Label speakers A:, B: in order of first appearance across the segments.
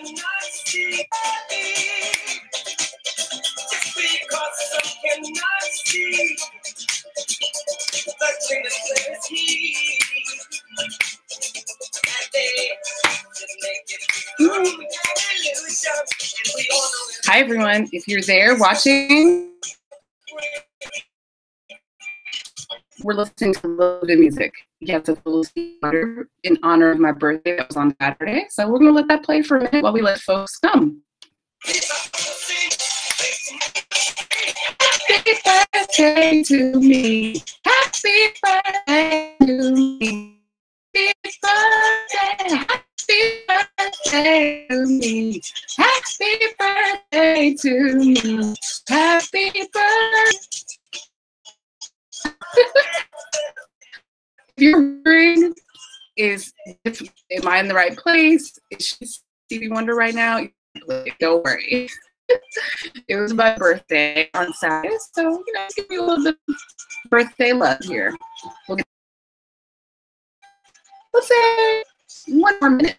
A: cannot see. Just because some cannot see. The greatest is He. And they just make it through. Hallelujah. And we all know it. Hi, everyone. If you're there watching, we're listening to a little bit of music. Yes, it's a little Stevie in honor of my birthday that was on Saturday. So we're going to let that play for a minute while we let folks come. Happy birthday to me. Happy birthday to me. Happy birthday. Happy birthday to me. Happy birthday to me. Happy birthday. If you're wondering, am I in the right place? Is she Stevie Wonder right now? Don't worry. It was my birthday on Saturday, so let's give you a little bit of birthday love here. Let's say 1 more minute.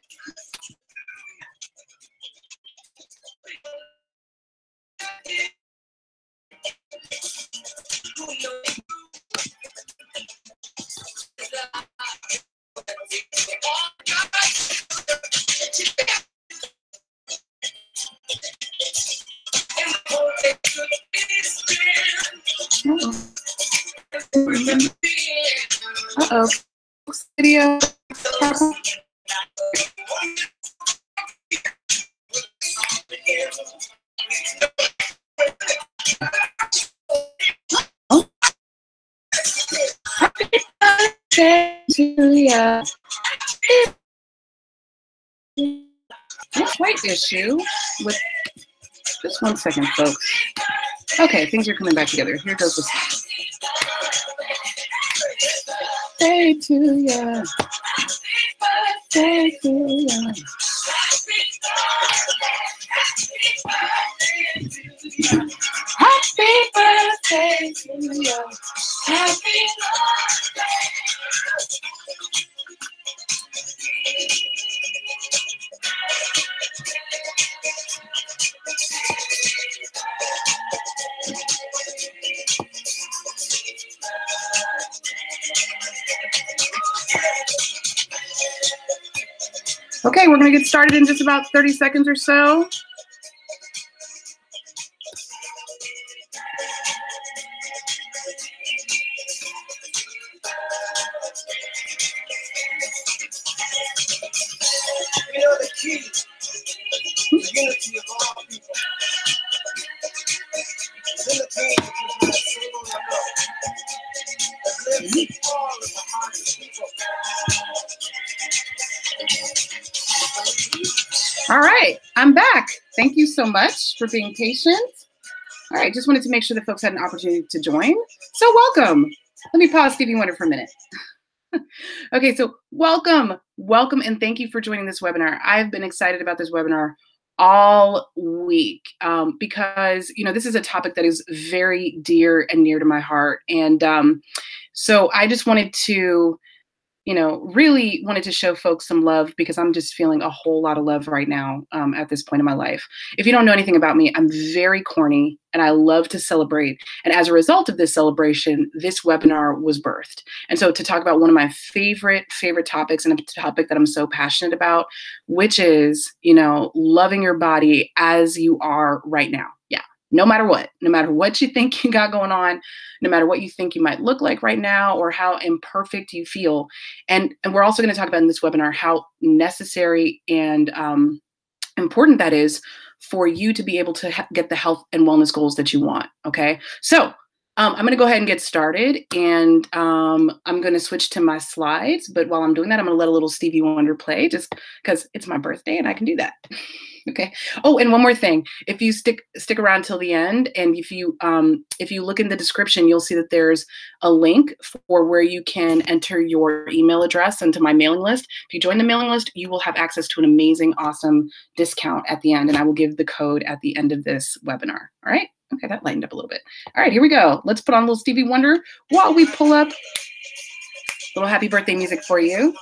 A: Uh-oh. Video. Happy birthday to ya. Slight issue with just 1 second, folks. Okay, things are coming back together. Here goes the song. Birthday to ya. Birthday to ya. Happy birthday to ya. Happy birthday. Okay, we're going to get started in just about 30 seconds or so. You know the key to unity of all people. Unity is not a single number that lives in all of the hearts of people. All right, I'm back. Thank you so much for being patient. All right, just wanted to make sure that folks had an opportunity to join. So welcome. Let me pause Stevie Wonder for a minute. Okay, so welcome, and thank you for joining this webinar. I've been excited about this webinar all week because, this is a topic that is very dear and near to my heart. And so I just wanted to, really wanted to show folks some love because I'm just feeling a whole lot of love right now at this point in my life. If you don't know anything about me, I'm very corny and I love to celebrate. And as a result of this celebration, this webinar was birthed. And so to talk about one of my favorite topics and a topic that I'm so passionate about, which is, loving your body as you are right now. Yeah. No matter what you think you got going on, no matter what you think you might look like right now or how imperfect you feel. And we're also going to talk about in this webinar how necessary and important that is for you to be able to get the health and wellness goals that you want. Okay. So I'm going to go ahead and get started and I'm going to switch to my slides. But while I'm doing that, I'm going to let a little Stevie Wonder play just because it's my birthday and I can do that. Okay. Oh, and one more thing. If you stick around till the end, and if you look in the description, you'll see that there's a link for where you can enter your email address into my mailing list. If you join the mailing list, you will have access to an amazing, awesome discount at the end, and I will give the code at the end of this webinar. All right. Okay, that lightened up a little bit. All right, here we go. Let's put on a little Stevie Wonder while we pull up a little happy birthday music for you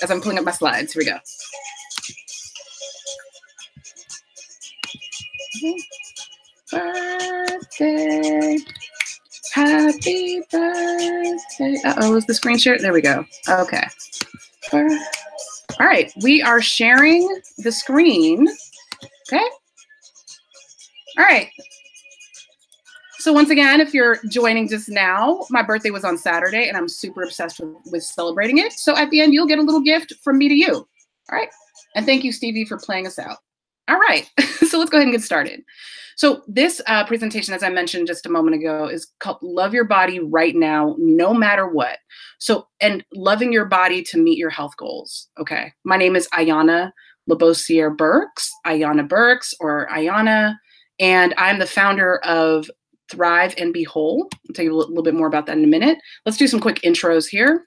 A: as I'm pulling up my slides. Here we go. birthday. Happy birthday. Uh-oh, is the screen share? There we go. Okay. All right, we are sharing the screen. Okay. All right. So once again, if you're joining just now, my birthday was on Saturday and I'm super obsessed with celebrating it. So at the end, you'll get a little gift from me to you. All right. And thank you, Stevie, for playing us out. All right. So let's go ahead and get started. So this presentation, as I mentioned just a moment ago, is called Love Your Body Right Now, No Matter What. So, and loving your body to meet your health goals. Okay. My name is Ayana Labosiere Burks, Ayana Burks or Ayana, and I'm the founder of Thrive and Be Whole. I'll tell you a little bit more about that in a minute. Let's do some quick intros here.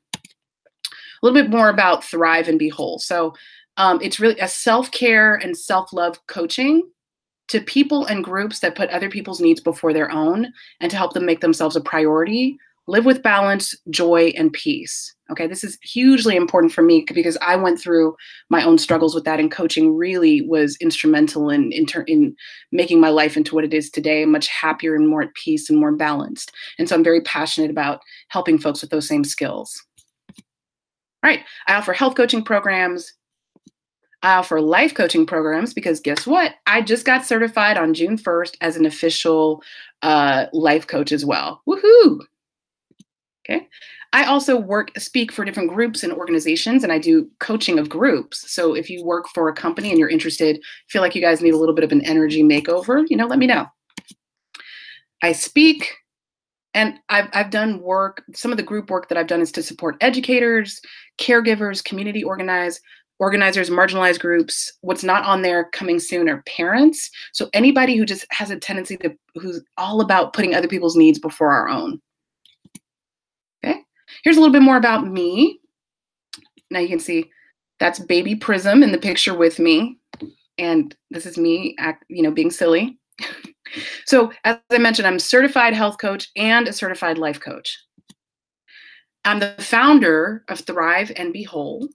A: A little bit more about Thrive and Be Whole. So it's really a self-care and self-love coaching to people and groups that put other people's needs before their own and to help them make themselves a priority, live with balance, joy, and peace. Okay, this is hugely important for me because I went through my own struggles with that, and coaching really was instrumental in making my life into what it is today, much happier and more at peace and more balanced. And so I'm very passionate about helping folks with those same skills. All right, I offer health coaching programs. I offer life coaching programs because guess what? I just got certified on June 1st as an official life coach as well. Woohoo! Okay. I also speak for different groups and organizations, and I do coaching of groups. So if you work for a company and you're interested, feel like you guys need a little bit of an energy makeover, let me know. I speak, and I've done work. Some of the group work that I've done is to support educators, caregivers, community organizers, marginalized groups. What's not on there coming soon are parents. So anybody who just has a tendency who's all about putting other people's needs before our own. Okay, here's a little bit more about me. Now you can see that's baby Prism in the picture with me. And this is me, being silly. So as I mentioned, I'm a certified health coach and a certified life coach. I'm the founder of Thrive and Be Whole.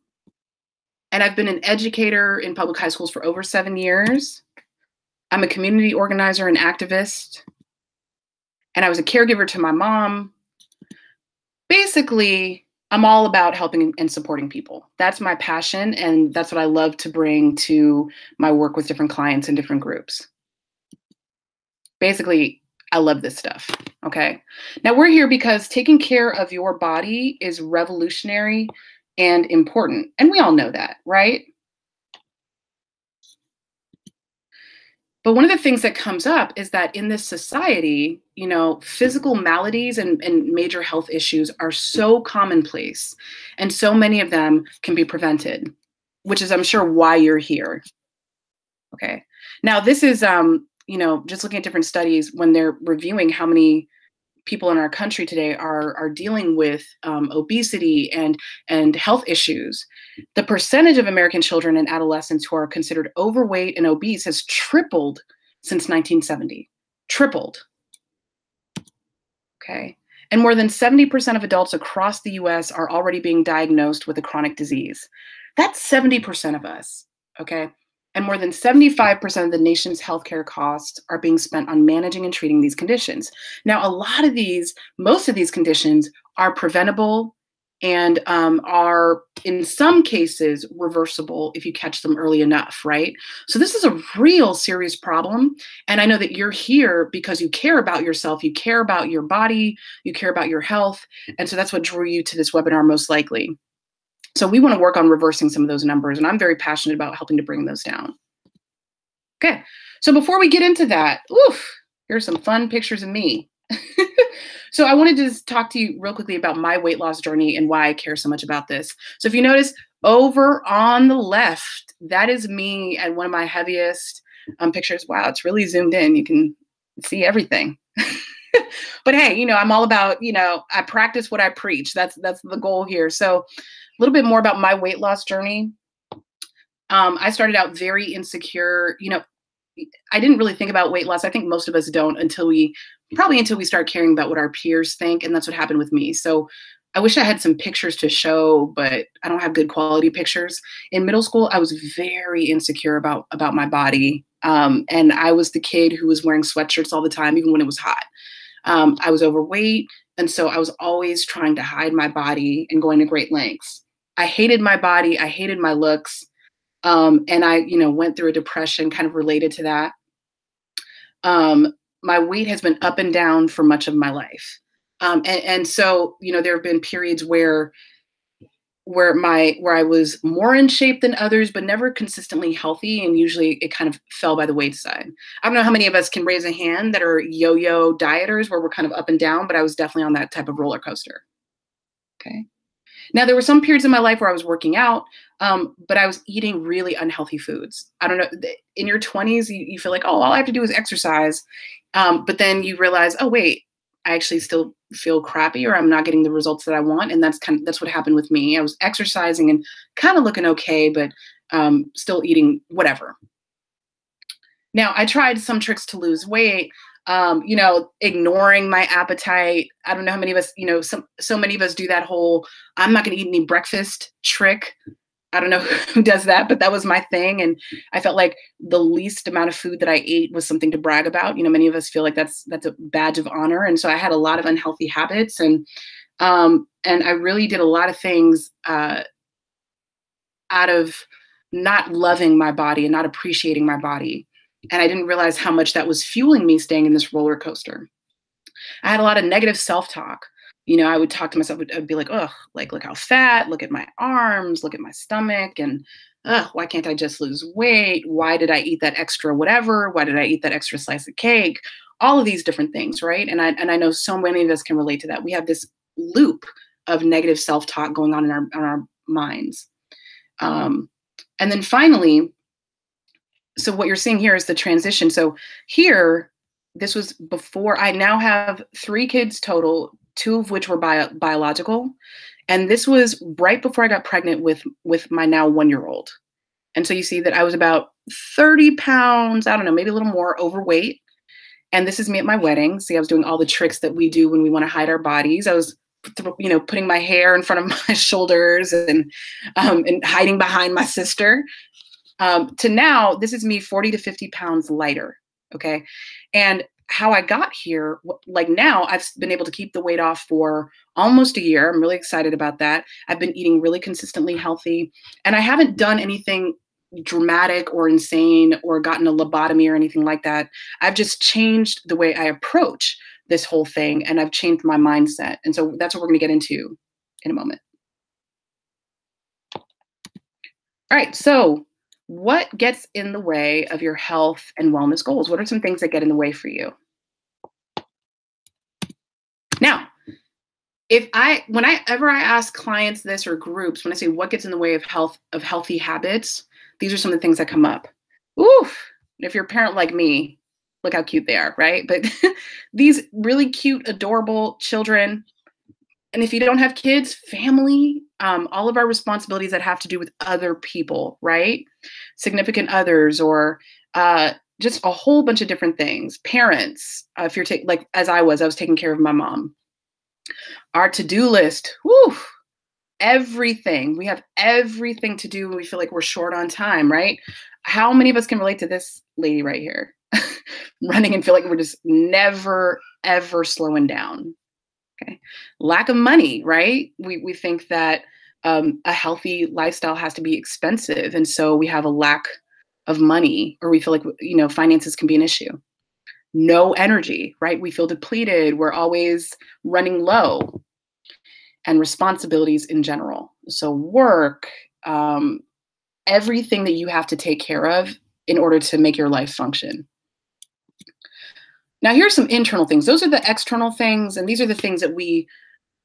A: And I've been an educator in public high schools for over 7 years. I'm a community organizer and activist. And I was a caregiver to my mom. Basically, I'm all about helping and supporting people. That's my passion, and that's what I love to bring to my work with different clients and different groups. Basically, I love this stuff, okay? Now we're here because taking care of your body is revolutionary and important, and we all know that, right? But one of the things that comes up is that in this society, physical maladies and major health issues are so commonplace, and so many of them can be prevented, which is, I'm sure, why you're here. Okay. Now, this is, just looking at different studies when they're reviewing how many people in our country today are dealing with obesity and health issues. The percentage of American children and adolescents who are considered overweight and obese has tripled since 1970. Tripled. Okay. And more than 70% of adults across the US are already being diagnosed with a chronic disease. That's 70% of us. Okay. And more than 75% of the nation's healthcare costs are being spent on managing and treating these conditions. Now, most of these conditions are preventable and are, in some cases, reversible if you catch them early enough, right? So this is a real serious problem. And I know that you're here because you care about yourself, you care about your body, you care about your health. And so that's what drew you to this webinar most likely. So we want to work on reversing some of those numbers, and I'm very passionate about helping to bring those down. Okay, so before we get into that, here's some fun pictures of me. So I wanted to just talk to you real quickly about my weight loss journey and why I care so much about this. So if you notice over on the left, that is me at one of my heaviest pictures. Wow, it's really zoomed in. You can see everything. But hey, I'm all about, I practice what I preach. That's the goal here. So a little bit more about my weight loss journey. I started out very insecure. I didn't really think about weight loss. I think most of us don't until we start caring about what our peers think. And that's what happened with me. So I wish I had some pictures to show, but I don't have good quality pictures. In middle school, I was very insecure about my body. And I was the kid who was wearing sweatshirts all the time, even when it was hot. I was overweight. And so I was always trying to hide my body and going to great lengths. I hated my body. I hated my looks. And I, went through a depression kind of related to that. My weight has been up and down for much of my life. And so, there have been periods where I was more in shape than others, but never consistently healthy. And usually it kind of fell by the wayside. I don't know how many of us can raise a hand that are yo-yo dieters where we're kind of up and down, but I was definitely on that type of roller coaster. Okay. Now, there were some periods in my life where I was working out, but I was eating really unhealthy foods. I don't know, in your 20s, you feel like, oh, all I have to do is exercise. But then you realize, oh, wait, I actually still feel crappy, or I'm not getting the results that I want. And that's what happened with me. I was exercising and kind of looking okay, but still eating whatever. Now, I tried some tricks to lose weight, ignoring my appetite. I don't know how many of us, so many of us do that whole, I'm not going to eat any breakfast trick. I don't know who does that, but that was my thing. And I felt like the least amount of food that I ate was something to brag about. Many of us feel like that's a badge of honor. And so I had a lot of unhealthy habits, and I really did a lot of things out of not loving my body and not appreciating my body. And I didn't realize how much that was fueling me staying in this roller coaster. I had a lot of negative self-talk. I would talk to myself, I'd be like, oh, like, look how fat, look at my arms, look at my stomach. And why can't I just lose weight? Why did I eat that extra whatever? Why did I eat that extra slice of cake? All of these different things, right? And I know so many of us can relate to that. We have this loop of negative self-talk going on in our minds. And then finally, so what you're seeing here is the transition. So here, this was before. I now have 3 kids total, 2 of which were biological. And this was right before I got pregnant with my now 1-year-old. And so you see that I was about 30 pounds, I don't know, maybe a little more overweight. And this is me at my wedding. See, I was doing all the tricks that we do when we want to hide our bodies. I was, putting my hair in front of my shoulders and hiding behind my sister. To now, this is me 40 to 50 pounds lighter. Okay. And how I got here, like now I've been able to keep the weight off for almost a year. I'm really excited about that. I've been eating really consistently healthy, and I haven't done anything dramatic or insane or gotten a lobotomy or anything like that. I've just changed the way I approach this whole thing, and I've changed my mindset. And so that's what we're going to get into in a moment. All right. So what gets in the way of your health and wellness goals? What are some things that get in the way for you? Now, whenever I ask clients this or groups, when I say what gets in the way of healthy habits, these are some of the things that come up. Oof, if you're a parent like me, look how cute they are, right? But these really cute, adorable children. And if you don't have kids, family, all of our responsibilities that have to do with other people, right? Significant others, or just a whole bunch of different things. Parents, if you're like as I was taking care of my mom. Our to-do list, whew, everything. We have everything to do when we feel like we're short on time, right? How many of us can relate to this lady right here? Running and feel like we're just never, ever slowing down. Okay. Lack of money, right? We think that a healthy lifestyle has to be expensive. And so we have a lack of money, or we feel like, finances can be an issue. No energy, right? We feel depleted. We're always running low. And responsibilities in general. So work, everything that you have to take care of in order to make your life function. Now, here's some internal things. Those are the external things. And these are the things that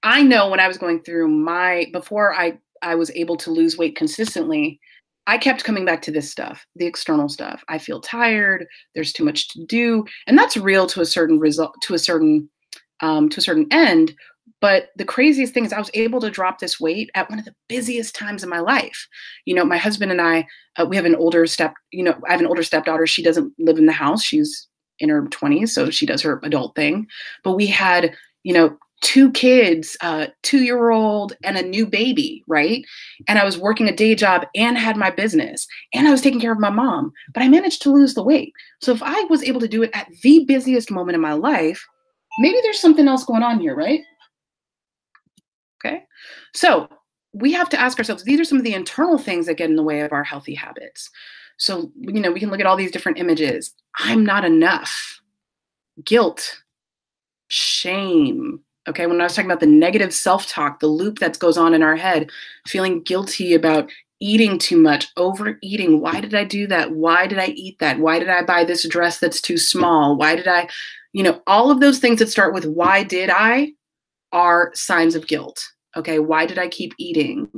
A: I know when I was going through before I was able to lose weight consistently, I kept coming back to this stuff, the external stuff. I feel tired. There's too much to do. And that's real to a certain result, to a certain end. But the craziest thing is I was able to drop this weight at one of the busiest times in my life. My husband and I, we have I have an older stepdaughter. She doesn't live in the house. She's in her 20s, so she does her adult thing. But we had, two kids, 2-year-old and a new baby, right? And I was working a day job and had my business and I was taking care of my mom, but I managed to lose the weight. So if I was able to do it at the busiest moment in my life, maybe there's something else going on here, right? Okay. So we have to ask ourselves, these are some of the internal things that get in the way of our healthy habits. So, we can look at all these different images. I'm not enough. Guilt, shame. Okay. When I was talking about the negative self-talk, the loop that goes on in our head, feeling guilty about eating too much, overeating. Why did I do that? Why did I eat that? Why did I buy this dress that's too small? Why did I, all of those things that start with why did I are signs of guilt. Okay. Why did I keep eating?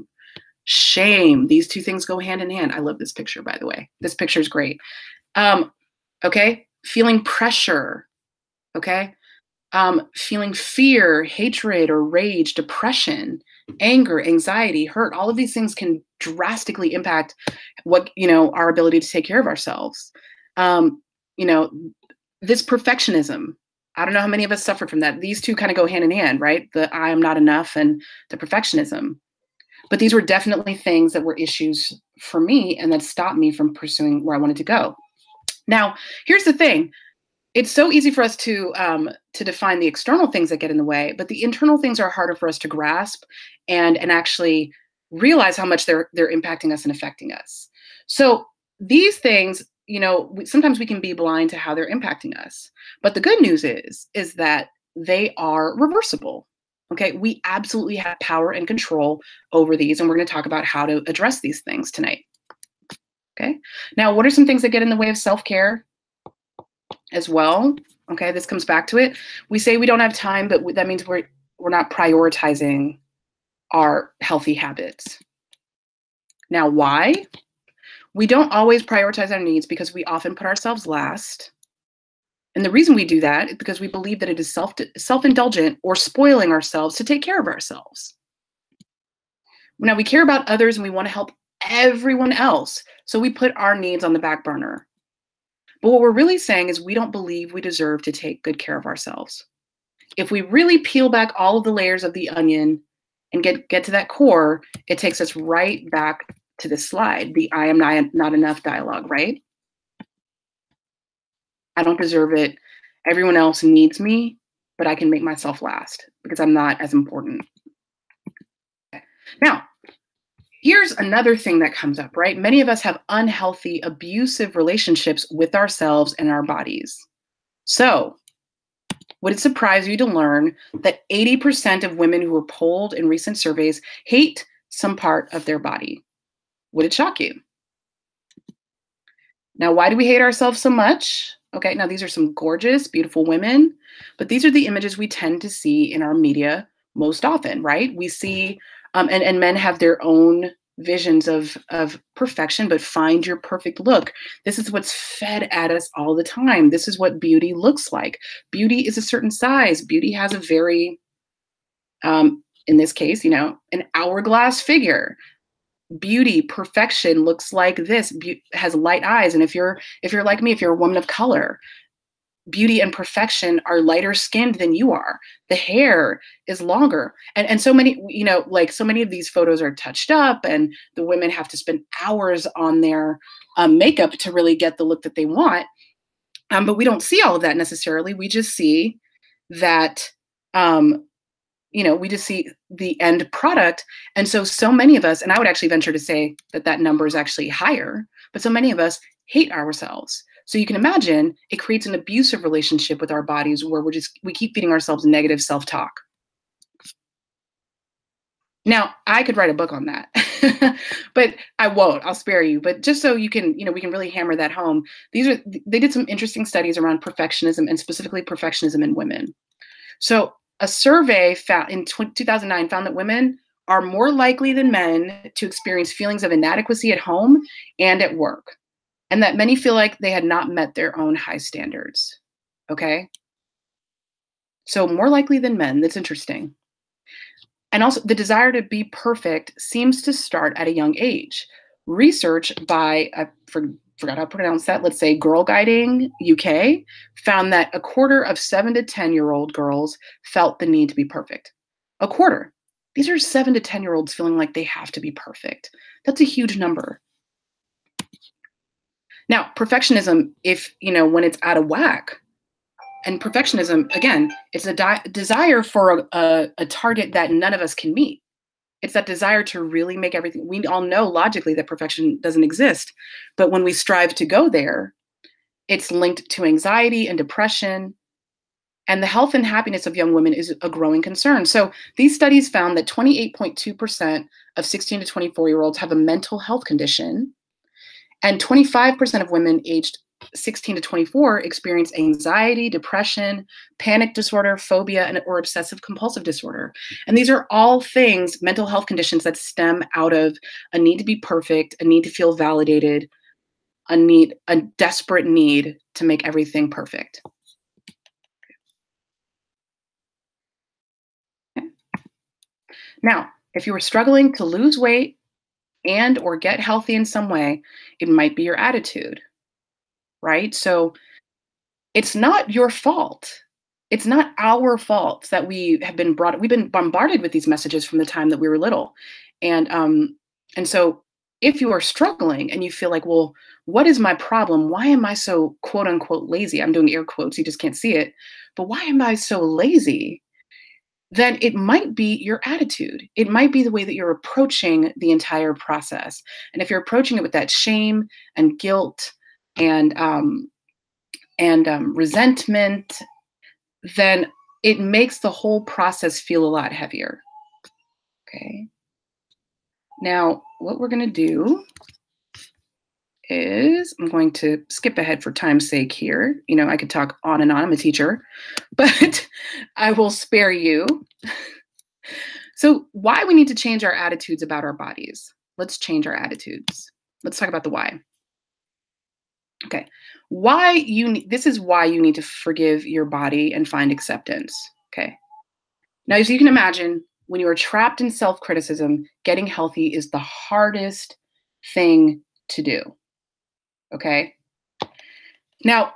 A: Shame. These two things go hand in hand. I love this picture, by the way. This picture is great. Okay. Feeling pressure. Okay. Feeling fear, hatred, or rage, depression, anger, anxiety, hurt. All of these things can drastically impact what, our ability to take care of ourselves. This perfectionism. I don't know how many of us suffered from that. These two kind of go hand in hand, right? The I am not enough and the perfectionism. But these were definitely things that were issues for me and that stopped me from pursuing where I wanted to go. Now, here's the thing. It's so easy for us to define the external things that get in the way, but the internal things are harder for us to grasp and actually realize how much they're impacting us and affecting us. So these things, sometimes we can be blind to how they're impacting us. But the good news is that they are reversible. Okay, we absolutely have power and control over these, and we're going to talk about how to address these things tonight. Okay, now what are some things that get in the way of self-care as well? Okay, this comes back to it. We say we don't have time, but that means we're not prioritizing our healthy habits. Now, why? We don't always prioritize our needs because we often put ourselves last. And the reason we do that is because we believe that it is self-indulgent or spoiling ourselves to take care of ourselves. Now, we care about others and we want to help everyone else. So we put our needs on the back burner. But what we're really saying is we don't believe we deserve to take good care of ourselves. If we really peel back all of the layers of the onion and get to that core, it takes us right back to this slide, the I am not enough dialogue, right? I don't deserve it. Everyone else needs me, but I can make myself last because I'm not as important. Okay. Now, here's another thing that comes up, right? Many of us have unhealthy, abusive relationships with ourselves and our bodies. So, would it surprise you to learn that 80% of women who were polled in recent surveys hate some part of their body? Would it shock you? Now, why do we hate ourselves so much? Okay, now these are some gorgeous, beautiful women, but these are the images we tend to see in our media most often, right? We see, and men have their own visions of perfection, but find your perfect look. This is what's fed at us all the time. This is what beauty looks like. Beauty is a certain size. Beauty has a very, in this case, an hourglass figure. Beauty, perfection looks like this, has light eyes. And if you're like me, if you're a woman of color, beauty and perfection are lighter skinned than you are. The hair is longer. And so many, so many of these photos are touched up and the women have to spend hours on their makeup to really get the look that they want. But we don't see all of that necessarily. We just see that, we just see the end product. And so many of us, and I would actually venture to say that number is actually higher, but so many of us hate ourselves. So you can imagine it creates an abusive relationship with our bodies where we keep feeding ourselves negative self-talk. Now, I could write a book on that, but I won't. I'll spare you. But just so you can, we can really hammer that home. They did some interesting studies around perfectionism and specifically perfectionism in women. So a survey found in 2009 found that women are more likely than men to experience feelings of inadequacy at home and at work, and that many feel like they had not met their own high standards. Okay? So more likely than men. That's interesting. And also the desire to be perfect seems to start at a young age. Research by, I forgot how to pronounce that, let's say Girl Guiding UK, found that a quarter of 7 to 10-year-old girls felt the need to be perfect. A quarter. These are 7 to 10-year-olds feeling like they have to be perfect. That's a huge number. Now, perfectionism, if, when it's out of whack, and perfectionism, again, it's a desire for a target that none of us can meet. It's that desire to really make everything. We all know logically that perfection doesn't exist, but when we strive to go there, it's linked to anxiety and depression, and the health and happiness of young women is a growing concern. So these studies found that 28.2% of 16 to 24-year-olds have a mental health condition, and 25% of women aged 16 to 24 experience anxiety, depression, panic disorder, phobia, or obsessive compulsive disorder. And these are all things, mental health conditions that stem out of a need to be perfect, a need to feel validated, a desperate need to make everything perfect. Okay. Now, if you are struggling to lose weight and or get healthy in some way, it might be your attitude. Right? So it's not your fault. It's not our fault that we've been bombarded with these messages from the time that we were little. And so if you are struggling and you feel like, well, what is my problem? Why am I so quote unquote lazy? I'm doing air quotes, you just can't see it. But why am I so lazy? Then it might be your attitude. It might be the way that you're approaching the entire process. And if you're approaching it with that shame and guilt and resentment, then it makes the whole process feel a lot heavier. Okay. Now, what we're going to do is I'm going to skip ahead for time's sake here. I could talk on and on. I'm a teacher, but I will spare you. So why we need to change our attitudes about our bodies. Let's change our attitudes. Let's talk about the why. Okay, this is why you need to forgive your body and find acceptance. Okay. Now, as you can imagine, when you are trapped in self-criticism, getting healthy is the hardest thing to do. Okay. Now,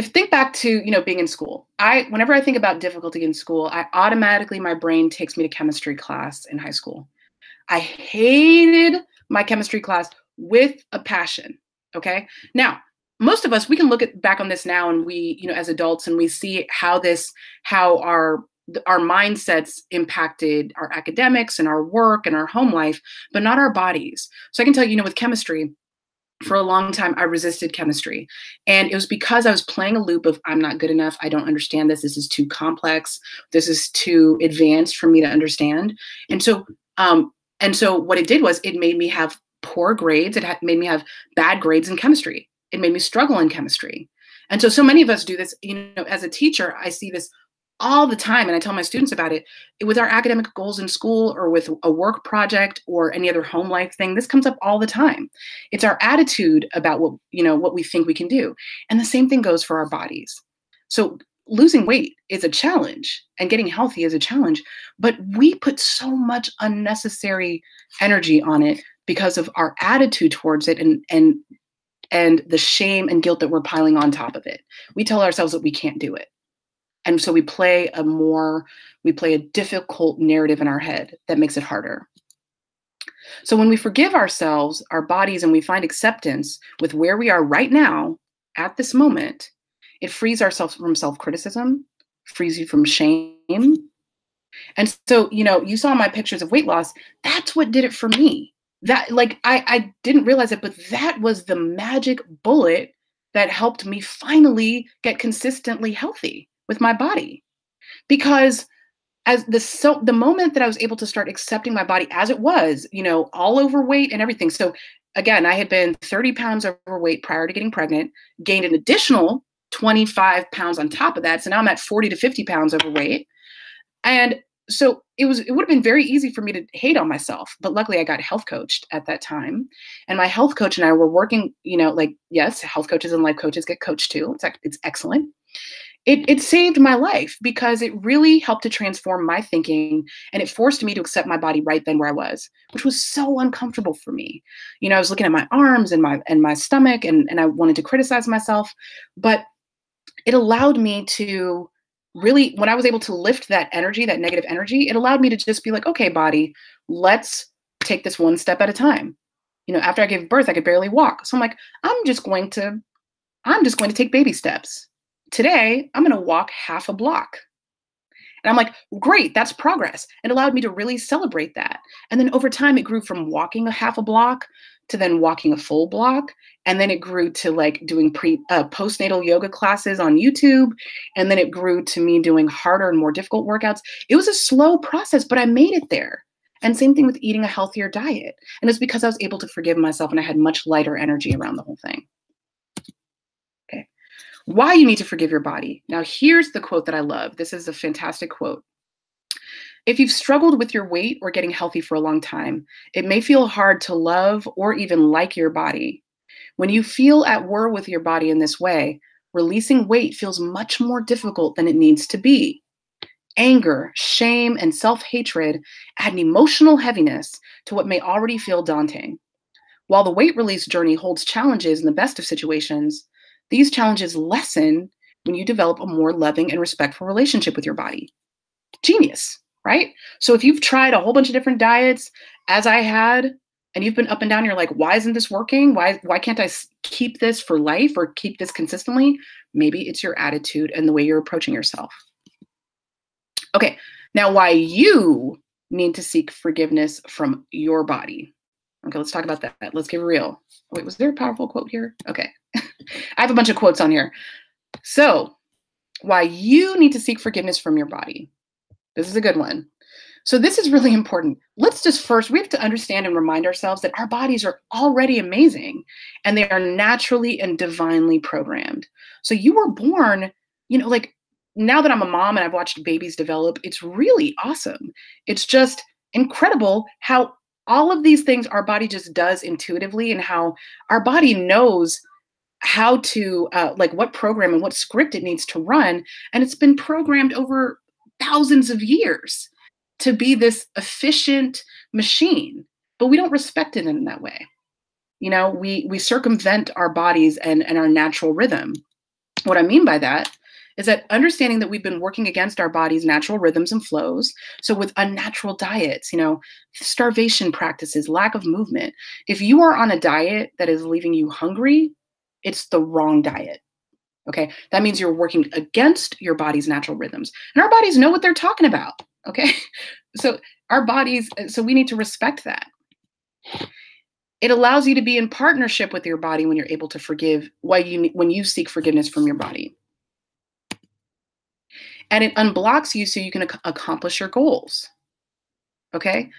A: think back to, being in school. Whenever I think about difficulty in school, my brain takes me to chemistry class in high school. I hated my chemistry class with a passion. Okay. Now, most of us, we can look back on this now and we, as adults, and we see how our mindsets impacted our academics and our work and our home life, but not our bodies. So I can tell you, with chemistry, for a long time, I resisted chemistry. And it was because I was playing a loop of, I'm not good enough. I don't understand this. This is too complex. This is too advanced for me to understand. And so what it did was it made me have poor grades. It made me have bad grades in chemistry. It made me struggle in chemistry. And so many of us do this, as a teacher, I see this all the time. And I tell my students about it with our academic goals in school or with a work project or any other home life thing. This comes up all the time. It's our attitude about what we think we can do. And the same thing goes for our bodies. So losing weight is a challenge and getting healthy is a challenge, but we put so much unnecessary energy on it because of our attitude towards it and the shame and guilt that we're piling on top of it. We tell ourselves that we can't do it. And so we play a difficult narrative in our head that makes it harder. So when we forgive ourselves, our bodies, and we find acceptance with where we are right now at this moment, it frees ourselves from self-criticism, frees you from shame. And so, you saw my pictures of weight loss. That's what did it for me. That, I didn't realize it, but that was the magic bullet that helped me finally get consistently healthy with my body. Because the moment that I was able to start accepting my body as it was, all overweight and everything. So again, I had been 30 pounds overweight prior to getting pregnant, gained an additional 25 pounds on top of that. So now I'm at 40 to 50 pounds overweight. And so it would have been very easy for me to hate on myself, but luckily I got health coached at that time. And my health coach and I were working, yes, health coaches and life coaches get coached too. It's excellent. it saved my life because it really helped to transform my thinking, and it forced me to accept my body right then where I was, which was so uncomfortable for me. I was looking at my arms and my stomach, and I wanted to criticize myself, but it allowed me to really, when I was able to lift that energy, that negative energy, it allowed me to just be like, okay, body, let's take this one step at a time. After I gave birth, I could barely walk. So I'm like, I'm just going to take baby steps. Today, I'm going to walk half a block. And I'm like, great, that's progress. It allowed me to really celebrate that. And then over time, it grew from walking a half a block to then walking a full block. And then it grew to like doing postnatal yoga classes on YouTube. And then it grew to me doing harder and more difficult workouts. It was a slow process, but I made it there. And same thing with eating a healthier diet. And it's because I was able to forgive myself and I had much lighter energy around the whole thing. Okay. Why you need to forgive your body. Now, here's the quote that I love. This is a fantastic quote. If you've struggled with your weight or getting healthy for a long time, it may feel hard to love or even like your body. When you feel at war with your body in this way, releasing weight feels much more difficult than it needs to be. Anger, shame, and self-hatred add an emotional heaviness to what may already feel daunting. While the weight release journey holds challenges in the best of situations, these challenges lessen when you develop a more loving and respectful relationship with your body. Genius, right? So if you've tried a whole bunch of different diets, as I had, and you've been up and down, you're like, why isn't this working? Why can't I keep this for life or keep this consistently? Maybe it's your attitude and the way you're approaching yourself. Okay, now why you need to seek forgiveness from your body. Okay, let's talk about that. Let's get real. Wait, was there a powerful quote here? Okay. I have a bunch of quotes on here. So, why you need to seek forgiveness from your body. This is a good one. So this is really important. Let's just first, we have to understand and remind ourselves that our bodies are already amazing and they are naturally and divinely programmed. So you were born, like now that I'm a mom and I've watched babies develop, it's really awesome. It's just incredible how all of these things our body just does intuitively and how our body knows how to, like what program and what script it needs to run. And it's been programmed over thousands of years to be this efficient machine, but we don't respect it in that way. We circumvent our bodies and our natural rhythm. What I mean by that is that understanding that we've been working against our body's natural rhythms and flows. So with unnatural diets, starvation practices, lack of movement. If you are on a diet that is leaving you hungry, it's the wrong diet. Okay. That means you're working against your body's natural rhythms, and our bodies know what they're talking about. Okay. So we need to respect that. It allows you to be in partnership with your body when you're able to forgive when you seek forgiveness from your body. And it unblocks you so you can accomplish your goals. Okay.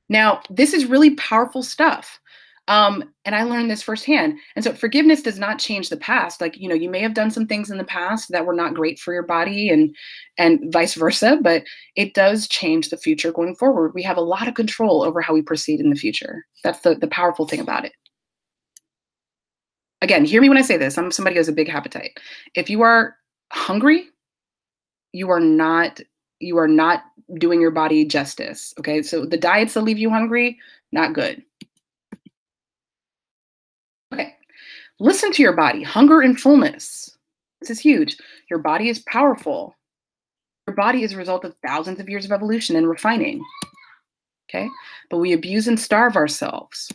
A: Now, this is really powerful stuff. And I learned this firsthand. And so forgiveness does not change the past. Like, you may have done some things in the past that were not great for your body and vice versa, but it does change the future going forward. We have a lot of control over how we proceed in the future. That's the powerful thing about it. Again, hear me when I say this. I'm somebody who has a big appetite. If you are hungry, you are not doing your body justice. Okay. So the diets that leave you hungry, not good. Okay. Listen to your body. Hunger and fullness. This is huge. Your body is powerful. Your body is a result of thousands of years of evolution and refining. Okay. But we abuse and starve ourselves.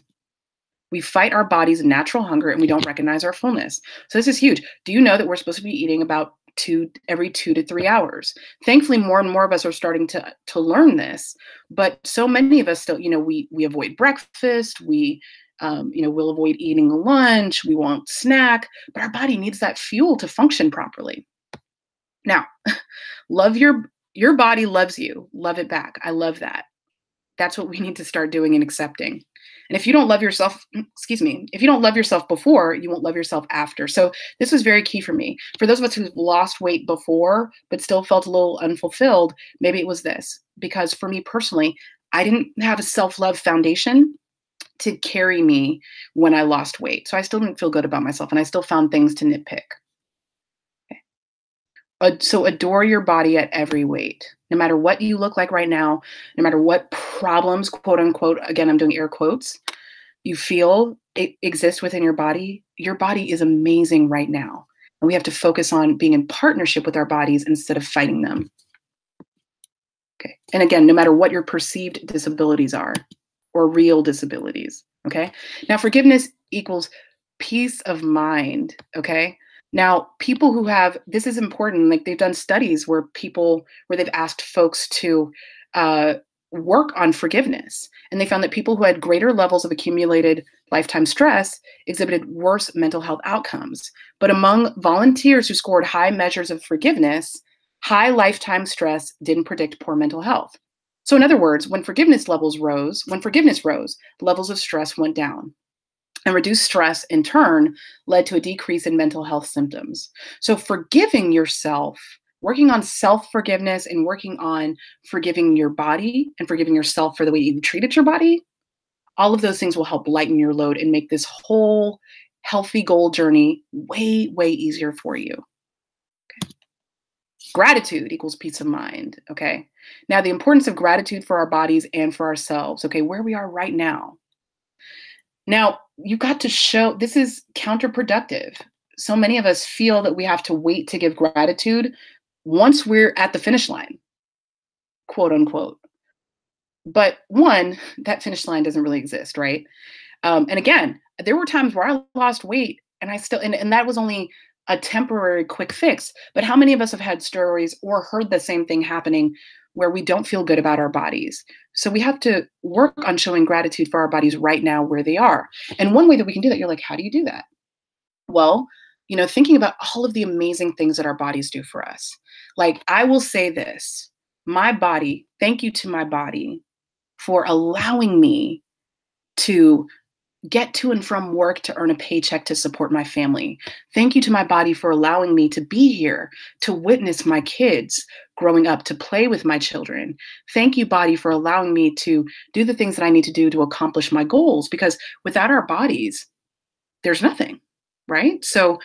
A: We fight our body's natural hunger and we don't recognize our fullness. So this is huge. Do you know that we're supposed to be eating about every 2 to 3 hours? Thankfully, more and more of us are starting to learn this, but so many of us still, we avoid breakfast. We'll avoid eating lunch. We won't snack, but our body needs that fuel to function properly. Now, love your body loves you. Love it back. I love that. That's what we need to start doing and accepting. And if you don't love yourself, if you don't love yourself before, you won't love yourself after. So this was very key for me. For those of us who've lost weight before, but still felt a little unfulfilled, maybe it was this. Because for me personally, I didn't have a self-love foundation to carry me when I lost weight. So I still didn't feel good about myself and I still found things to nitpick. Okay. So adore your body at every weight, no matter what you look like right now, no matter what problems, quote unquote, again, I'm doing air quotes, you feel it exist within your body is amazing right now. And we have to focus on being in partnership with our bodies instead of fighting them. Okay. And again, no matter what your perceived disabilities are or real disabilities. Okay. Now, forgiveness equals peace of mind. Okay. Now, people who have, this is important, like they've done studies where they've asked folks to uh, work on forgiveness. And they found that people who had greater levels of accumulated lifetime stress exhibited worse mental health outcomes. But among volunteers who scored high measures of forgiveness, high lifetime stress didn't predict poor mental health. So in other words, when forgiveness rose, levels of stress went down. And reduced stress, in turn, led to a decrease in mental health symptoms. So forgiving yourself, working on self-forgiveness and working on forgiving your body and forgiving yourself for the way you treated your body, all of those things will help lighten your load and make this whole healthy goal journey way, way easier for you. Okay. Gratitude equals peace of mind, okay? Now, the importance of gratitude for our bodies and for ourselves, okay, where we are right now. Now, you got to show this is counterproductive. So many of us feel that we have to wait to give gratitude once we're at the finish line, quote unquote. But one, that finish line doesn't really exist, right? And again, there were times where I lost weight and and that was only a temporary quick fix. But how many of us have had stories or heard the same thing happening where we don't feel good about our bodies? So we have to work on showing gratitude for our bodies right now where they are. And one way that we can do that, you're like, how do you do that? Well, thinking about all of the amazing things that our bodies do for us. Like, I will say this, my body, thank you to my body for allowing me to get to and from work to earn a paycheck to support my family. Thank you to my body for allowing me to be here, to witness my kids growing up, to play with my children. Thank you, body, for allowing me to do the things that I need to do to accomplish my goals, because without our bodies, there's nothing, right? So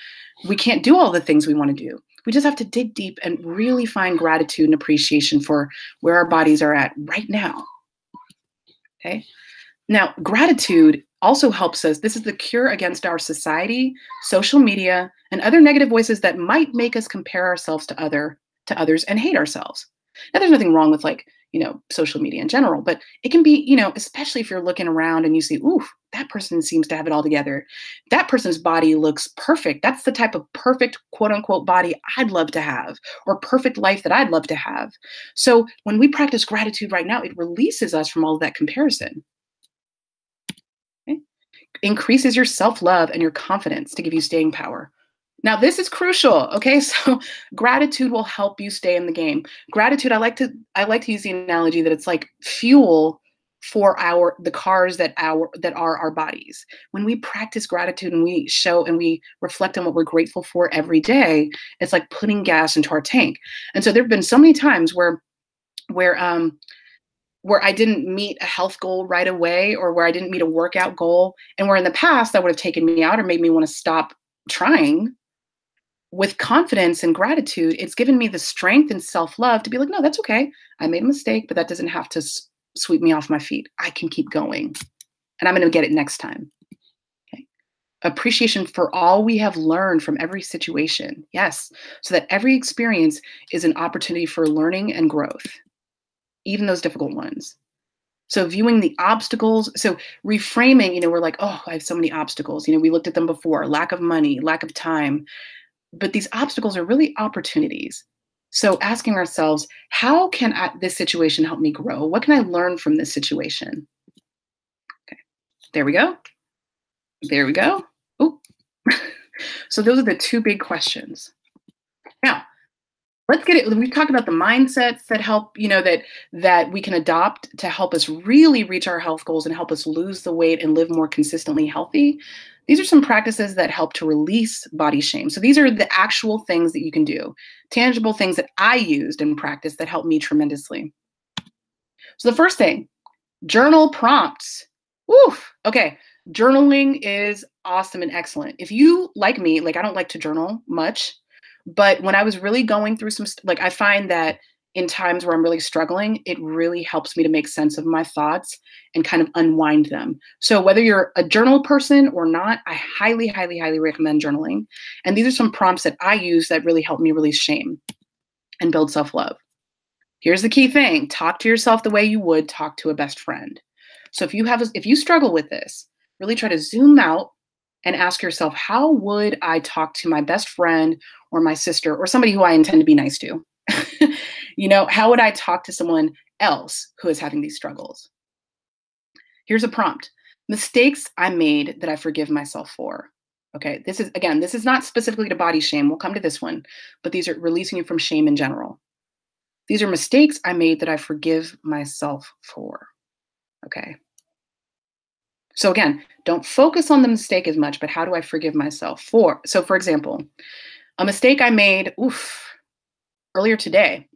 A: we can't do all the things we want to do. We just have to dig deep and really find gratitude and appreciation for where our bodies are at right now. Okay. Now, gratitude also helps us. This is the cure against our society, social media, and other negative voices that might make us compare ourselves to others and hate ourselves. Now, there's nothing wrong with social media in general, but it can be, especially if you're looking around and you see, ooh, that person seems to have it all together. That person's body looks perfect. That's the type of perfect, quote unquote, body I'd love to have, or perfect life that I'd love to have. So when we practice gratitude right now, it releases us from all of that comparison. Increases your self-love and your confidence to give you staying power. Now, this is crucial, okay? So gratitude will help you stay in the game. Gratitude, I like to use the analogy that it's like fuel for the cars that are our bodies. When we practice gratitude and we show and we reflect on what we're grateful for every day, it's like putting gas into our tank. And so there have been so many times where I didn't meet a health goal right away, or where I didn't meet a workout goal, and where in the past that would have taken me out or made me want to stop trying. With confidence and gratitude, it's given me the strength and self-love to be like, no, that's okay. I made a mistake, but that doesn't have to sweep me off my feet. I can keep going, and I'm going to get it next time. Okay. Appreciation for all we have learned from every situation. Yes. So that every experience is an opportunity for learning and growth, even those difficult ones. So viewing the obstacles, so reframing, we're like, oh, I have so many obstacles. We looked at them before, lack of money, lack of time, but these obstacles are really opportunities. So asking ourselves, how can this situation help me grow? What can I learn from this situation? Okay, there we go. There we go. Ooh. So those are the two big questions. Now, let's get it. We talked about the mindsets that help, that we can adopt to help us really reach our health goals and help us lose the weight and live more consistently healthy. These are some practices that help to release body shame. So these are the actual things that you can do, tangible things that I used and practiced that helped me tremendously. So the first thing, journal prompts. Oof. Okay. Journaling is awesome and excellent. If you, like me, I don't like to journal much, But when I was really going through like I find that in times where I'm really struggling, it really helps me to make sense of my thoughts and kind of unwind them. So whether you're a journal person or not, I highly, highly, highly recommend journaling. And these are some prompts that I use that really help me release shame and build self-love. Here's the key thing: talk to yourself the way you would talk to a best friend. So if you struggle with this, really try to zoom out and ask yourself, how would I talk to my best friend or my sister or somebody who I intend to be nice to? How would I talk to someone else who is having these struggles? Here's a prompt: mistakes I made that I forgive myself for. Okay, this is not specifically to body shame. We'll come to this one, but these are releasing you from shame in general. These are mistakes I made that I forgive myself for. Okay. So again, don't focus on the mistake as much, but how do I forgive myself for? So for example, a mistake I made earlier today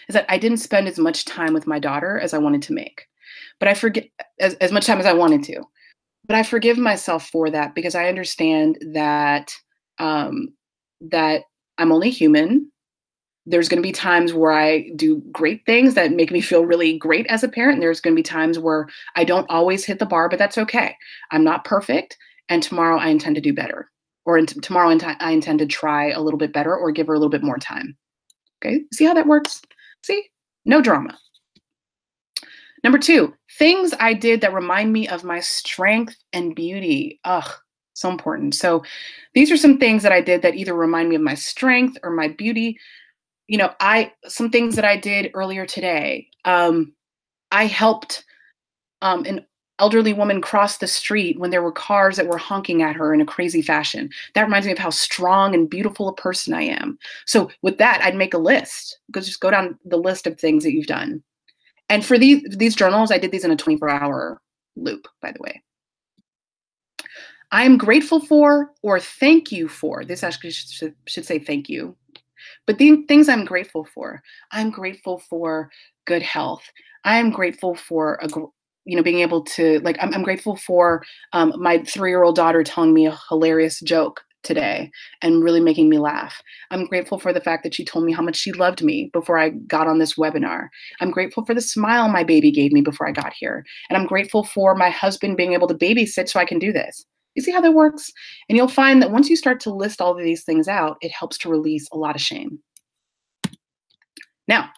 A: is that I didn't spend as much time with my daughter as I wanted to make. But I forget as much time as I wanted to. But I forgive myself for that because I understand that that I'm only human. There's going to be times where I do great things that make me feel really great as a parent. And there's going to be times where I don't always hit the bar, but that's okay. I'm not perfect. And tomorrow I intend to do better. Or tomorrow I intend to try a little bit better or give her a little bit more time. Okay, see how that works? See, no drama. Number 2, things I did that remind me of my strength and beauty. Ugh, so important. So these are some things that I did that either remind me of my strength or my beauty. Some things that I did earlier today. I helped an elderly woman cross the street when there were cars that were honking at her in a crazy fashion. That reminds me of how strong and beautiful a person I am. So with that, I'd make a list. Just go down the list of things that you've done. And for these journals, I did these in a 24-hour loop, by the way. I am grateful for or thank you for. This actually should say thank you. But the things I'm grateful for: I'm grateful for good health. I am grateful for being able to I'm grateful for my 3-year-old daughter telling me a hilarious joke today and really making me laugh. I'm grateful for the fact that she told me how much she loved me before I got on this webinar. I'm grateful for the smile my baby gave me before I got here. And I'm grateful for my husband being able to babysit so I can do this. You see how that works? And you'll find that once you start to list all of these things out, it helps to release a lot of shame. Now,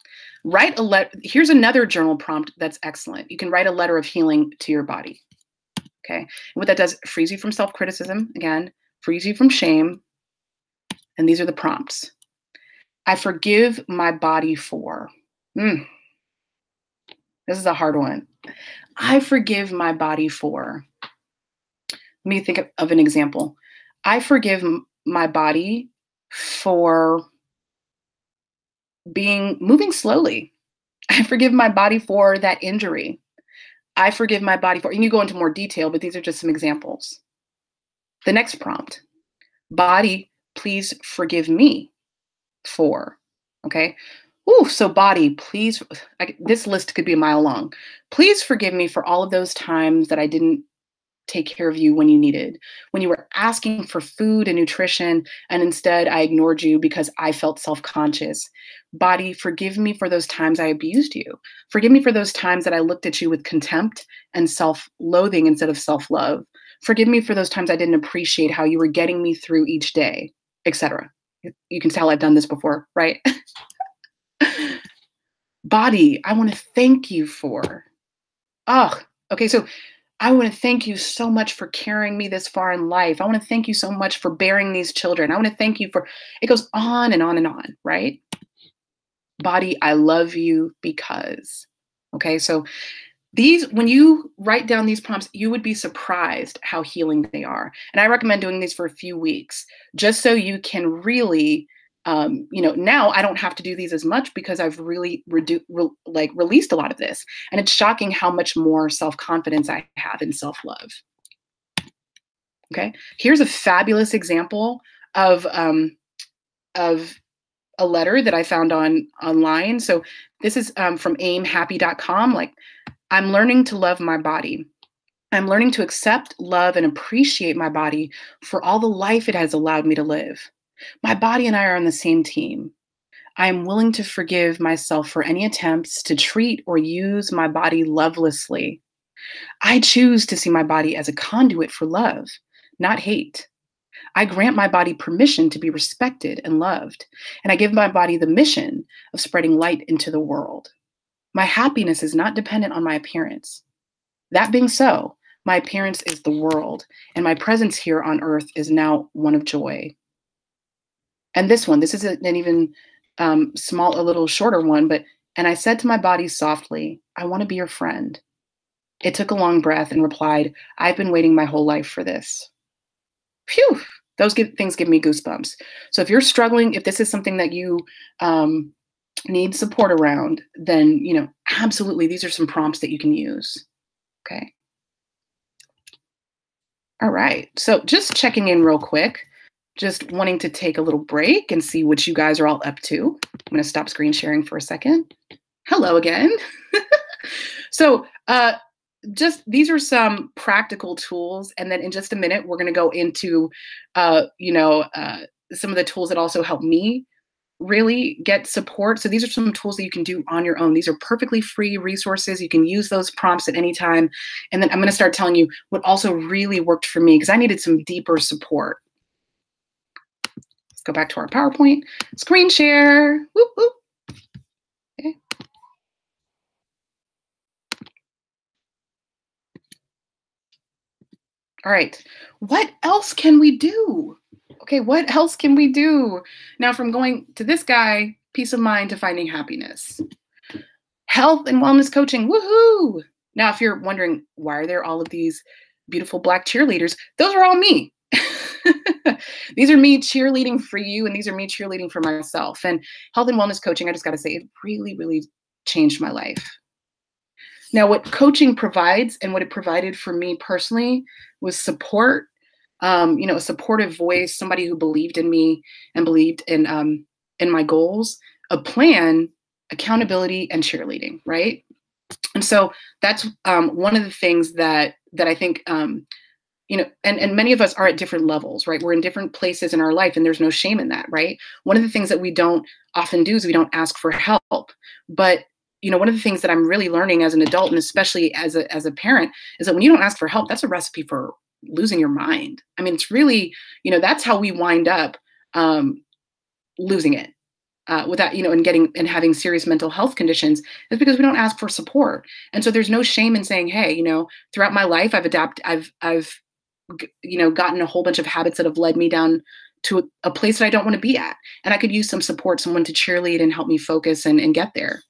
A: write a letter. Here's another journal prompt that's excellent. You can write a letter of healing to your body. Okay. And what that does, it frees you from self-criticism, again, frees you from shame. And these are the prompts. I forgive my body for. This is a hard one. I forgive my body for. Let me think of an example. I forgive my body for moving slowly. I forgive my body for that injury. I forgive my body for, and you go into more detail, but these are just some examples. The next prompt: body, please forgive me for. Okay. So body, please, this list could be a mile long. Please forgive me for all of those times that I didn't take care of you when you needed, when you were asking for food and nutrition, and instead I ignored you because I felt self-conscious. Body, forgive me for those times I abused you. Forgive me for those times that I looked at you with contempt and self-loathing instead of self-love. Forgive me for those times I didn't appreciate how you were getting me through each day, etc. You can tell I've done this before, right? Body, I want to thank you for. Okay, so I want to thank you so much for carrying me this far in life. I want to thank you so much for bearing these children. I want to thank you for, it goes on and on and on, right? Body, I love you because. Okay, so when you write down these prompts, you would be surprised how healing they are. And I recommend doing these for a few weeks, just so you can really, now I don't have to do these as much because I've really released a lot of this. And it's shocking how much more self-confidence I have in self-love. Okay, here's a fabulous example of a letter that I found online. So this is from aimhappy.com. I'm learning to love my body. I'm learning to accept, love, and appreciate my body for all the life it has allowed me to live. My body and I are on the same team. I am willing to forgive myself for any attempts to treat or use my body lovelessly. I choose to see my body as a conduit for love, not hate. I grant my body permission to be respected and loved, and I give my body the mission of spreading light into the world. My happiness is not dependent on my appearance. That being so, my appearance is the world, and my presence here on earth is now one of joy. And this is an even a little shorter one, and I said to my body softly, I want to be your friend. It took a long breath and replied, I've been waiting my whole life for this. Phew, things give me goosebumps. So if you're struggling, if this is something that you need support around, then, absolutely, these are some prompts that you can use. Okay. All right. So just checking in real quick, just wanting to take a little break and see what you guys are all up to. I'm going to stop screen sharing for a second. Hello again. So these are some practical tools. And then in just a minute, we're going to go into, some of the tools that also help me really get support. So these are some tools that you can do on your own. These are perfectly free resources. You can use those prompts at any time. And then I'm going to start telling you what also really worked for me because I needed some deeper support. Let's go back to our PowerPoint. Screen share. Whoop, whoop. Okay. All right. What else can we do? Okay, what else can we do? Now, from going to this guy, peace of mind to finding happiness. Health and wellness coaching, woohoo! Now, if you're wondering, why are there all of these beautiful Black cheerleaders? Those are all me. These are me cheerleading for you, and these are me cheerleading for myself. And health and wellness coaching, I just got to say, it really, really changed my life. Now, what coaching provides and what it provided for me personally was support. A supportive voice, somebody who believed in me and believed in my goals, a plan, accountability, and cheerleading, right? And so that's one of the things that I think, and many of us are at different levels, right? We're in different places in our life, and there's no shame in that, right? One of the things that we don't often do is we don't ask for help. But one of the things that I'm really learning as an adult, and especially as a parent, is that when you don't ask for help, that's a recipe for losing your mind. I mean, it's really, that's how we wind up losing it without, and having serious mental health conditions is because we don't ask for support. And so there's no shame in saying, hey, throughout my life, I've gotten a whole bunch of habits that have led me down to a place that I don't want to be at. And I could use some support, someone to cheerlead and help me focus and get there.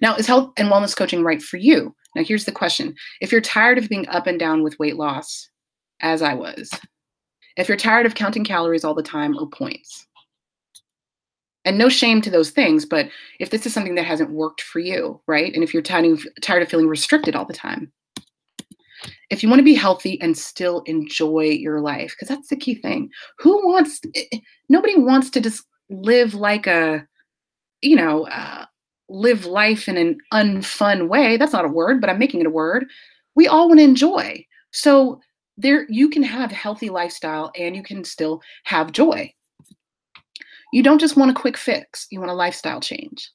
A: Now, is health and wellness coaching right for you? Now, here's the question. If you're tired of being up and down with weight loss, as I was, if you're tired of counting calories all the time or points, and no shame to those things, but if this is something that hasn't worked for you, right? And if you're tired of feeling restricted all the time, if you want to be healthy and still enjoy your life, because that's the key thing. Nobody wants to just live like live life in an unfun way. That's not a word, but I'm making it a word. We all want to enjoy. So you can have a healthy lifestyle and you can still have joy. You don't just want a quick fix. You want a lifestyle change.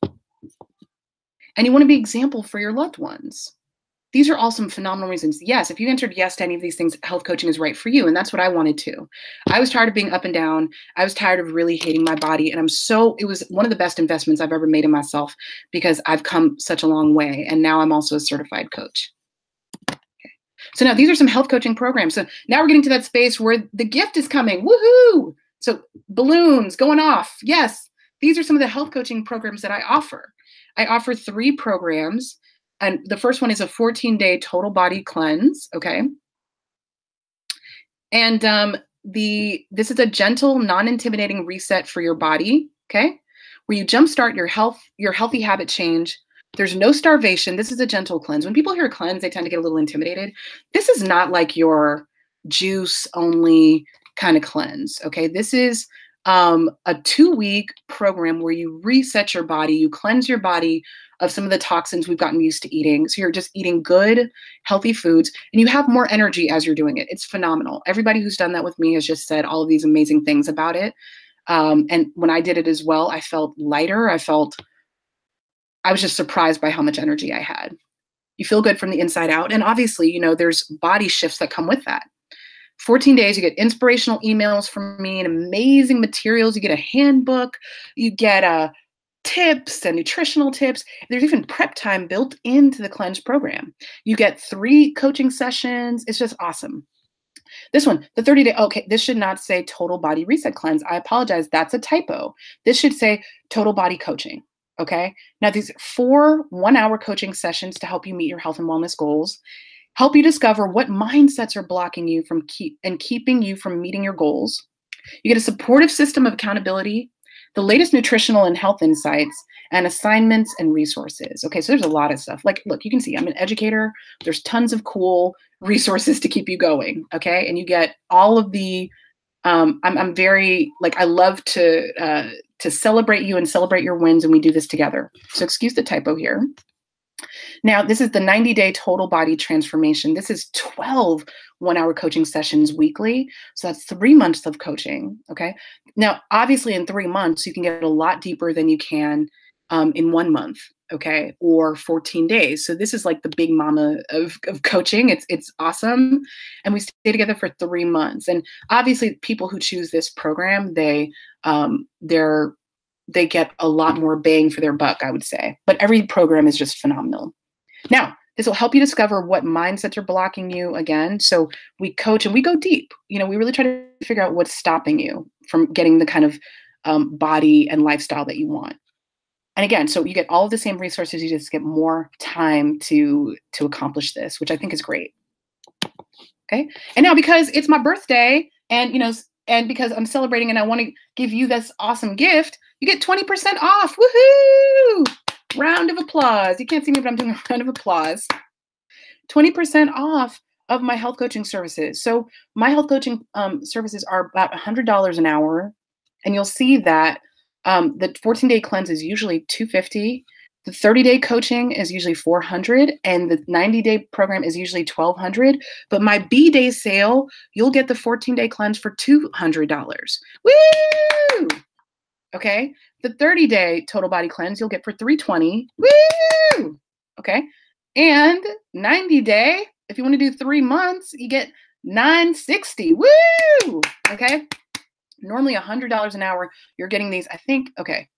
A: And you want to be an example for your loved ones. These are all some phenomenal reasons. Yes, if you answered yes to any of these things, health coaching is right for you. And that's what I wanted to. I was tired of being up and down. I was tired of really hating my body. And it was one of the best investments I've ever made in myself because I've come such a long way. And now I'm also a certified coach. Okay. So now these are some health coaching programs. So now we're getting to that space where the gift is coming. Woohoo! So balloons going off. Yes, these are some of the health coaching programs that I offer. I offer 3 programs. And the first one is a 14-day total body cleanse, okay? And this is a gentle, non-intimidating reset for your body, okay? Where you jumpstart your healthy habit change. There's no starvation. This is a gentle cleanse. When people hear cleanse, they tend to get a little intimidated. This is not like your juice-only kind of cleanse, okay? This is a 2-week program where you reset your body, you cleanse your body of some of the toxins we've gotten used to eating. So you're just eating good, healthy foods, and you have more energy as you're doing it. It's phenomenal. Everybody who's done that with me has just said all of these amazing things about it. And when I did it as well, I felt lighter. I was just surprised by how much energy I had. You feel good from the inside out. And obviously, you know, there's body shifts that come with that. 14 days, you get inspirational emails from me and amazing materials. You get a handbook, you get tips and nutritional tips. There's even prep time built into the Cleanse program. You get 3 coaching sessions. It's just awesome. This one, the 30-day, okay, this should not say Total Body Reset Cleanse. I apologize, that's a typo. This should say Total Body Coaching, okay? Now these 4 one-hour coaching sessions to help you meet your health and wellness goals, help you discover what mindsets are blocking you from keeping you from meeting your goals. You get a supportive system of accountability, the latest nutritional and health insights, and assignments and resources. Okay, so there's a lot of stuff. Like, look, you can see I'm an educator. There's tons of cool resources to keep you going, okay? And you get all of the, I'm very, like, I love to celebrate you and celebrate your wins, and we do this together. So excuse the typo here. Now, this is the 90-day total body transformation. This is 12 one-hour coaching sessions weekly. So that's 3 months of coaching, okay? Now, obviously in 3 months, you can get a lot deeper than you can in 1 month, okay? Or 14 days. So this is like the big mama of coaching. It's awesome. And we stay together for 3 months. And obviously people who choose this program, they get a lot more bang for their buck, I would say. But every program is just phenomenal. Now, this will help you discover what mindsets are blocking you again. So we coach and we go deep. You know, we really try to figure out what's stopping you from getting the kind of body and lifestyle that you want. And again, so you get all of the same resources, you just get more time to accomplish this, which I think is great. Okay. And now because it's my birthday and, you know, and because I'm celebrating and I want to give you this awesome gift, you get 20% off. Woohoo! Round of applause. You can't see me, but I'm doing a round of applause. 20% off of my health coaching services. So my health coaching services are about $100 an hour. And you'll see that the 14-day cleanse is usually $250. The 30-day coaching is usually $400, and the 90-day program is usually $1,200. But my B-Day sale, you'll get the 14-day cleanse for $200. Woo! Okay. The 30-day total body cleanse you'll get for $320. Woo! Okay. And 90-day, if you want to do 3 months, you get $960. Woo! Okay. Normally $100 an hour. You're getting these, I think, okay.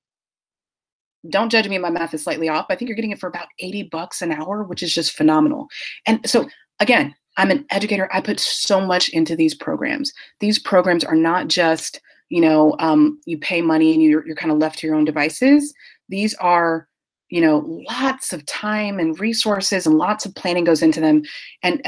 A: Don't judge me, my math is slightly off. I think you're getting it for about $80 an hour, which is just phenomenal. And so again, I'm an educator. I put so much into these programs. These programs are not just, you know, you pay money and you're kind of left to your own devices. These are, you know, lots of time and resources and lots of planning goes into them. And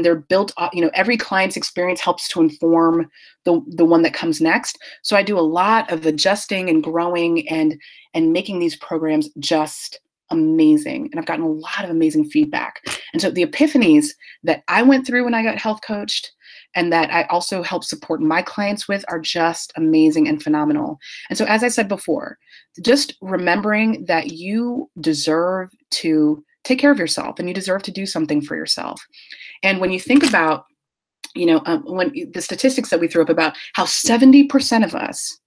A: they're built, you know, every client's experience helps to inform the one that comes next. So I do a lot of adjusting and growing and making these programs just amazing. And I've gotten a lot of amazing feedback. And so the epiphanies that I went through when I got health coached and that I also help support my clients with are just amazing and phenomenal. And so, as I said before, just remembering that you deserve to take care of yourself and you deserve to do something for yourself. And when you think about, you know, when the statistics that we threw up about how 70% of us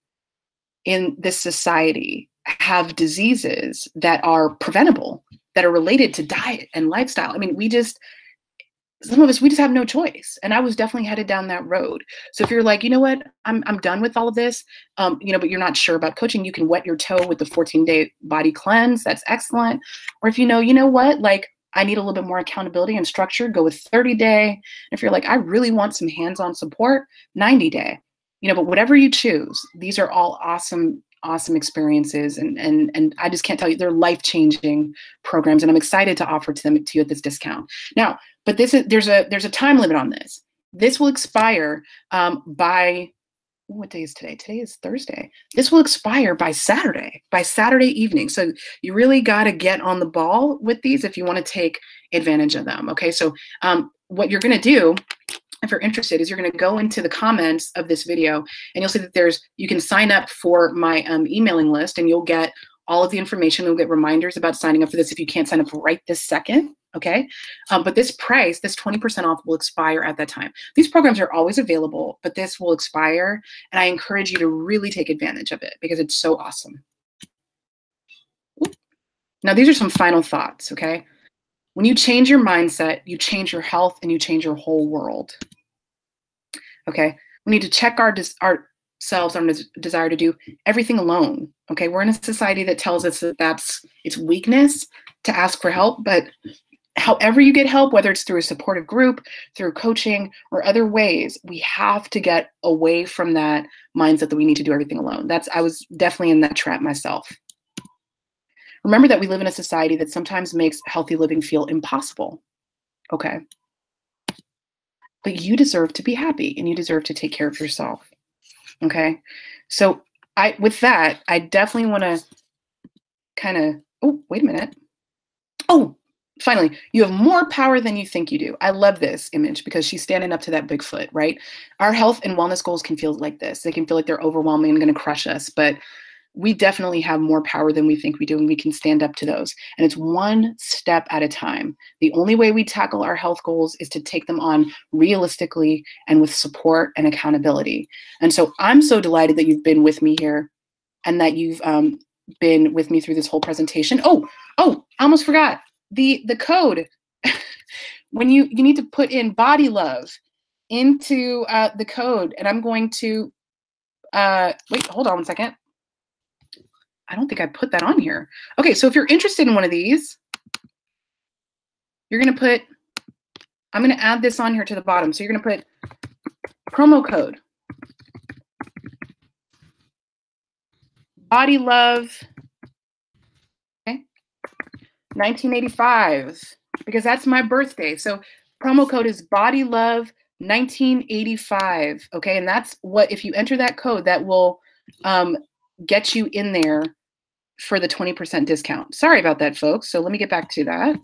A: in this society have diseases that are preventable, that are related to diet and lifestyle. I mean, some of us, we just have no choice. And I was definitely headed down that road. So if you're like, you know what, I'm done with all of this, you know, but you're not sure about coaching, you can wet your toe with the 14-day body cleanse. That's excellent. Or if you know what, like I need a little bit more accountability and structure, go with 30-day. If you're like, I really want some hands-on support, 90-day, you know, but whatever you choose, these are all awesome experiences. And I just can't tell you, they're life-changing programs. And I'm excited to offer to you at this discount. Now, but there's a time limit on this. This will expire by, what day is today? Today is Thursday. This will expire by Saturday evening. So you really got to get on the ball with these if you want to take advantage of them. Okay. So what you're going to do if you're interested, is you're going to go into the comments of this video and you'll see that you can sign up for my emailing list, and you'll get all of the information. You'll get reminders about signing up for this if you can't sign up right this second. Okay. But this price, this 20% off, will expire at that time. These programs are always available, but this will expire. And I encourage you to really take advantage of it because it's so awesome. Now, these are some final thoughts. Okay. When you change your mindset, you change your health and you change your whole world. Okay. We need to check ourselves on the desire to do everything alone. Okay. We're in a society that tells us that it's weakness to ask for help, but however you get help, whether it's through a supportive group, through coaching, or other ways, we have to get away from that mindset that we need to do everything alone. I was definitely in that trap myself. Remember that we live in a society that sometimes makes healthy living feel impossible. Okay. But you deserve to be happy and you deserve to take care of yourself. Okay. So with that, I definitely want to kind of, oh, wait a minute. Oh, finally, you have more power than you think you do. I love this image because she's standing up to that Bigfoot, right? Our health and wellness goals can feel like this. They can feel like they're overwhelming and going to crush us, but we definitely have more power than we think we do, and we can stand up to those. And it's one step at a time. The only way we tackle our health goals is to take them on realistically and with support and accountability. And so I'm so delighted that you've been with me here and that you've been with me through this whole presentation. Oh, I almost forgot the code. When you need to put in body love into the code, and I'm going to wait, hold on one second. I don't think I put that on here. Okay, so if you're interested in one of these, you're going to put, I'm going to add this on here to the bottom. So you're going to put promo code Body Love, okay, 1985, because that's my birthday. So promo code is Body Love 1985, okay? And that's what, if you enter that code, that will get you in there for the 20% discount. Sorry about that, folks. So let me get back to that.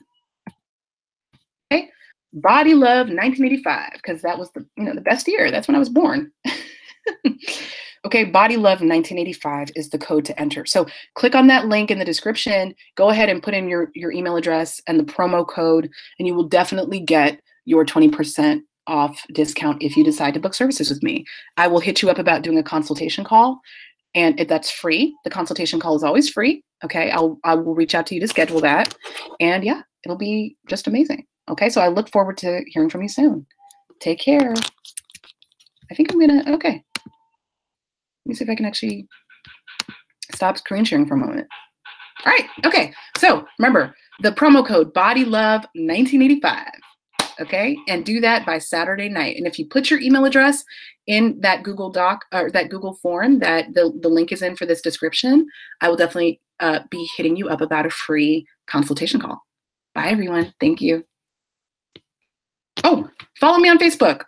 A: Okay, Body Love 1985, because that was the best year. That's when I was born. Okay, Body Love 1985 is the code to enter. So click on that link in the description. Go ahead and put in your email address and the promo code, and you will definitely get your 20% off discount if you decide to book services with me. I will hit you up about doing a consultation call. And that's free. The consultation call is always free. Okay, I will reach out to you to schedule that. And yeah, it'll be just amazing. Okay, so I look forward to hearing from you soon. Take care. I think I'm gonna, okay. Let me see if I can actually stop screen sharing for a moment. All right, okay. So remember, the promo code Body Love 1985. Okay, and do that by Saturday night. And if you put your email address in that Google Doc or that Google form that the link is in for this description, I will definitely be hitting you up about a free consultation call. Bye, everyone. Thank you. Oh, follow me on Facebook.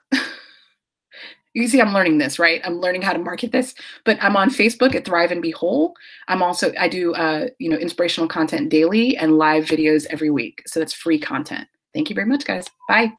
A: You see, I'm learning this, right? I'm learning how to market this, but I'm on Facebook at Thrive and Be Whole. I do inspirational content daily and live videos every week. So that's free content. Thank you very much, guys. Bye.